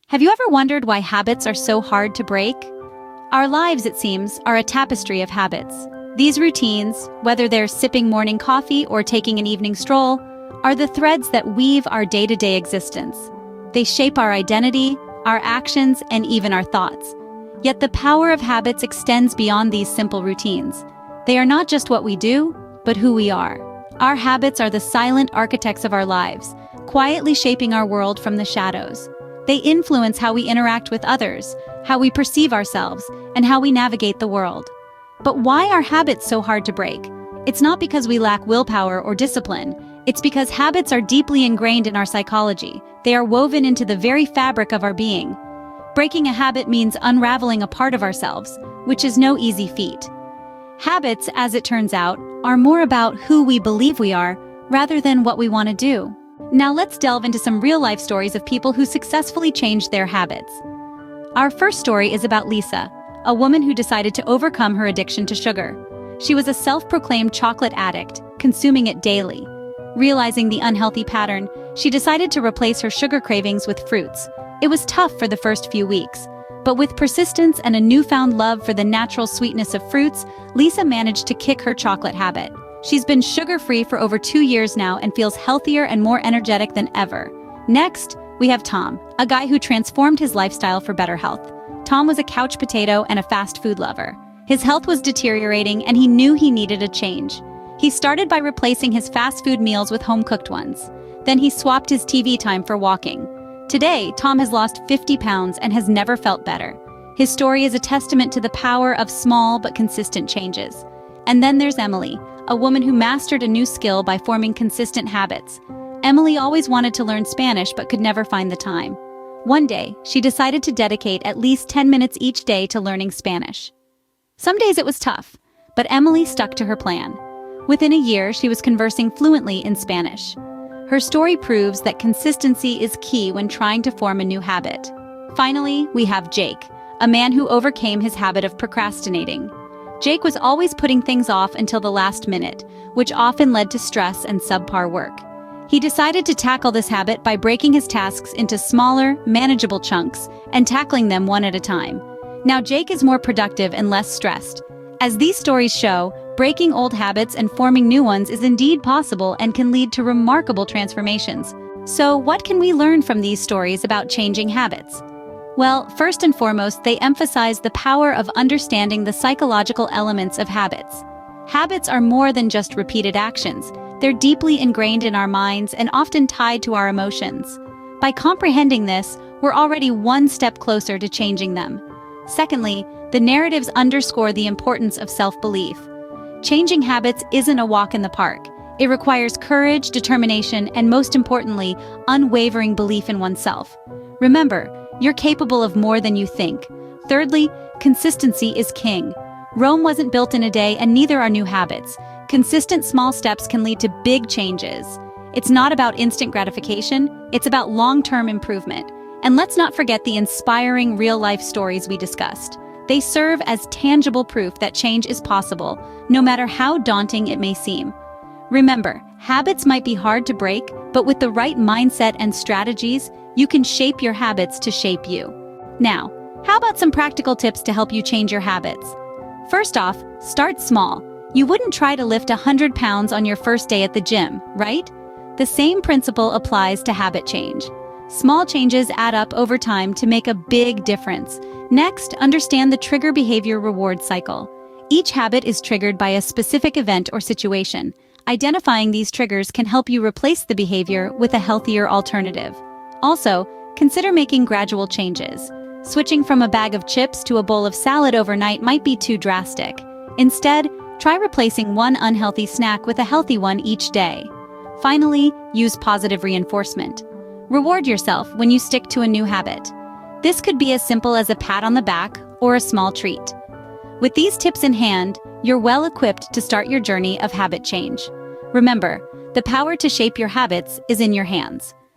Have you ever wondered why habits are so hard to break? Our lives, it seems, are a tapestry of habits. These routines, whether they're sipping morning coffee or taking an evening stroll, are the threads that weave our day-to-day existence. They shape our identity, our actions, and even our thoughts. Yet the power of habits extends beyond these simple routines. They are not just what we do, but who we are. Our habits are the silent architects of our lives, quietly shaping our world from the shadows. They influence how we interact with others, how we perceive ourselves, and how we navigate the world. But why are habits so hard to break? It's not because we lack willpower or discipline. It's because habits are deeply ingrained in our psychology. They are woven into the very fabric of our being. Breaking a habit means unraveling a part of ourselves, which is no easy feat. Habits, as it turns out, are more about who we believe we are, rather than what we want to do. Now let's delve into some real-life stories of people who successfully changed their habits. Our first story is about Lisa, a woman who decided to overcome her addiction to sugar. She was a self-proclaimed chocolate addict, consuming it daily. Realizing the unhealthy pattern, she decided to replace her sugar cravings with fruits. It was tough for the first few weeks, but with persistence and a newfound love for the natural sweetness of fruits, Lisa managed to kick her chocolate habit. She's been sugar-free for over 2 years now and feels healthier and more energetic than ever. Next, we have Tom, a guy who transformed his lifestyle for better health. Tom was a couch potato and a fast food lover. His health was deteriorating and he knew he needed a change. He started by replacing his fast food meals with home-cooked ones. Then he swapped his TV time for walking. Today, Tom has lost 50 pounds and has never felt better. His story is a testament to the power of small but consistent changes. And then there's Emily, a woman who mastered a new skill by forming consistent habits. Emily always wanted to learn Spanish but could never find the time. One day, she decided to dedicate at least 10 minutes each day to learning Spanish. Some days it was tough, but Emily stuck to her plan. Within a year, she was conversing fluently in Spanish. Her story proves that consistency is key when trying to form a new habit. Finally, we have Jake, a man who overcame his habit of procrastinating. Jake was always putting things off until the last minute, which often led to stress and subpar work. He decided to tackle this habit by breaking his tasks into smaller, manageable chunks and tackling them one at a time. Now Jake is more productive and less stressed. As these stories show, breaking old habits and forming new ones is indeed possible and can lead to remarkable transformations. So what can we learn from these stories about changing habits? Well, first and foremost, they emphasize the power of understanding the psychological elements of habits. Habits are more than just repeated actions. They're deeply ingrained in our minds and often tied to our emotions. By comprehending this, we're already one step closer to changing them. Secondly, the narratives underscore the importance of self-belief. Changing habits isn't a walk in the park. It requires courage, determination, and most importantly, unwavering belief in oneself. Remember, you're capable of more than you think. Thirdly, consistency is king. Rome wasn't built in a day, and neither are new habits. Consistent small steps can lead to big changes. It's not about instant gratification, it's about long-term improvement. And let's not forget the inspiring real-life stories we discussed. They serve as tangible proof that change is possible, no matter how daunting it may seem. Remember, habits might be hard to break, but with the right mindset and strategies, you can shape your habits to shape you. Now, how about some practical tips to help you change your habits? First off, start small. You wouldn't try to lift 100 pounds on your first day at the gym, right? The same principle applies to habit change. Small changes add up over time to make a big difference. Next, understand the trigger behavior reward cycle. Each habit is triggered by a specific event or situation. Identifying these triggers can help you replace the behavior with a healthier alternative. Also, consider making gradual changes. Switching from a bag of chips to a bowl of salad overnight might be too drastic. Instead, try replacing one unhealthy snack with a healthy one each day. Finally, use positive reinforcement. Reward yourself when you stick to a new habit. This could be as simple as a pat on the back or a small treat. With these tips in hand, you're well equipped to start your journey of habit change. Remember, the power to shape your habits is in your hands.